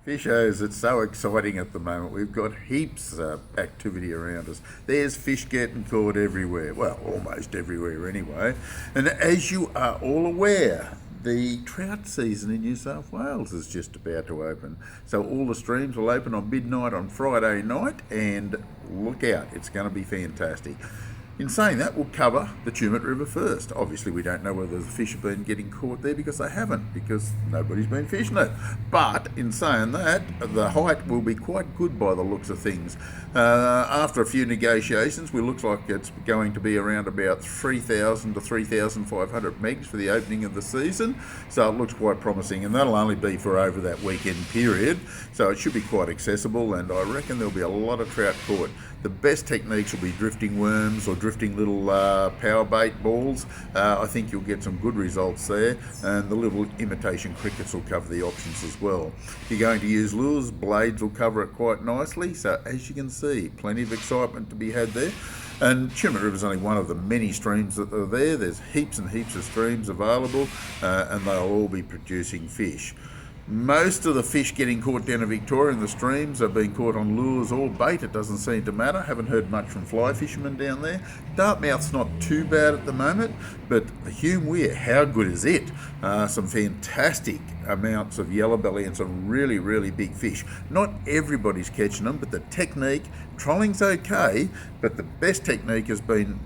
Fishers, it's so exciting at the moment. We've got heaps of activity around us. There's fish getting caught everywhere. Well, almost everywhere anyway. And as you are all aware, the trout season in New South Wales is just about to open. So all the streams will open on midnight on Friday night, and look out, it's going to be fantastic. In saying that, we'll cover the Tumut River first. Obviously, we don't know whether the fish have been getting caught there because they haven't, because nobody's been fishing it. But in saying that, the height will be quite good by the looks of things. After a few negotiations, it looks like it's going to be around about 3,000 to 3,500 megs for the opening of the season. So it looks quite promising, and that'll only be for over that weekend period. So it should be quite accessible, and I reckon there'll be a lot of trout caught. The best techniques will be drifting worms or drifting little power bait balls. I think you'll get some good results there, and the little imitation crickets will cover the options as well. If you're going to use lures, blades will cover it quite nicely. So as you can see, plenty of excitement to be had there. And Tumut River is only one of the many streams that are there. There's heaps and heaps of streams available, and they'll all be producing fish. Most of the fish getting caught down in Victoria in the streams are being caught on lures or bait. It doesn't seem to matter. Haven't heard much from fly fishermen down there. Dartmouth's not too bad at the moment, but the Hume Weir, how good is it? Some fantastic amounts of yellow belly and some really, really big fish. Not everybody's catching them, but the technique, trolling's okay, but the best technique has been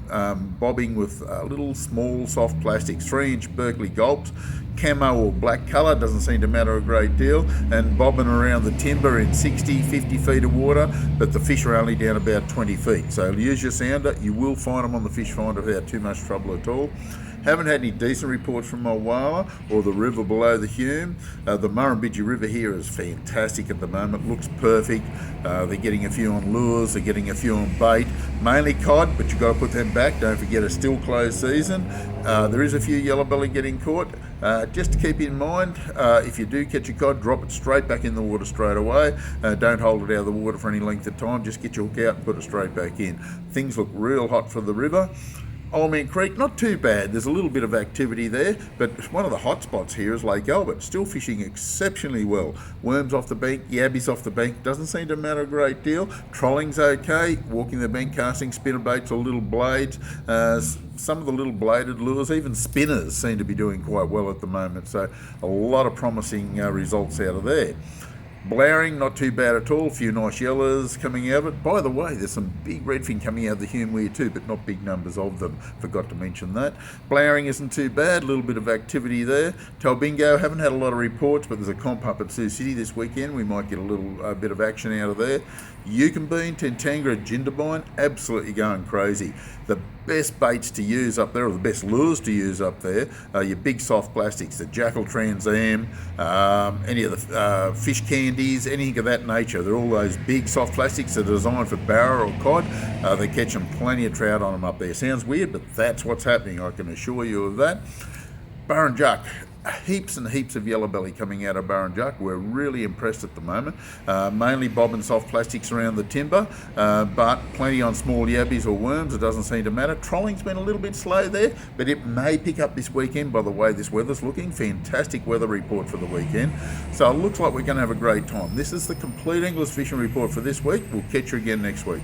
bobbing with little small soft plastics, 3-inch Berkeley gulps, camo or black colour, doesn't seem to matter a great deal, and bobbing around the timber in 60, 50 feet of water, but the fish are only down about 20 feet. So use your sounder, you will find them on the fish finder without too much trouble at all. Haven't had any decent reports from Wagga or the river below the Hume. The Murrumbidgee River here is fantastic at the moment, looks perfect. They're getting a few on lures, they're getting a few on bait, mainly cod, but you've got to put them back. Don't forget, it's still closed season. There is a few yellow belly getting caught. Just to keep in mind, if you do catch a cod, drop it straight back in the water straight away. Don't hold it out of the water for any length of time. Just get your hook out and put it straight back in. Things look real hot for the river. Old Man Creek, not too bad. There's a little bit of activity there, but one of the hot spots here is Lake Albert. Still fishing exceptionally well. Worms off the bank, yabbies off the bank. Doesn't seem to matter a great deal. Trolling's okay. Walking the bank, casting spinnerbaits or little blades. Some of the little bladed lures, even spinners, seem to be doing quite well at the moment. So a lot of promising results out of there. Blowering, not too bad at all. A few nice yellows coming out of it. By the way, there's some big redfin coming out of the Hume Weir too, but not big numbers of them. Forgot to mention that. Blowering isn't too bad. A little bit of activity there. Talbingo, haven't had a lot of reports, but there's a comp up at Sioux City this weekend. We might get a little bit of action out of there. Yukonbean, Tentangra, Jindabyne, absolutely going crazy. The best baits to use up there, or the best lures to use up there, are your big soft plastics, the Jackal Trans Am, any of the fish candies, anything of that nature. They're all those big soft plastics that are designed for barra or cod. They're catching plenty of trout on them up there. Sounds weird, but that's what's happening, I can assure you of that. Burrinjuck, heaps and heaps of yellow belly coming out of Burrinjuck. We're really impressed at the moment. Mainly bob and soft plastics around the timber, but plenty on small yabbies or worms. It doesn't seem to matter. Trolling's been a little bit slow there, but it may pick up this weekend by the way this weather's looking. Fantastic weather report for the weekend. So it looks like we're going to have a great time. This is the Compleat Anglers Fishing Report for this week. We'll catch you again next week.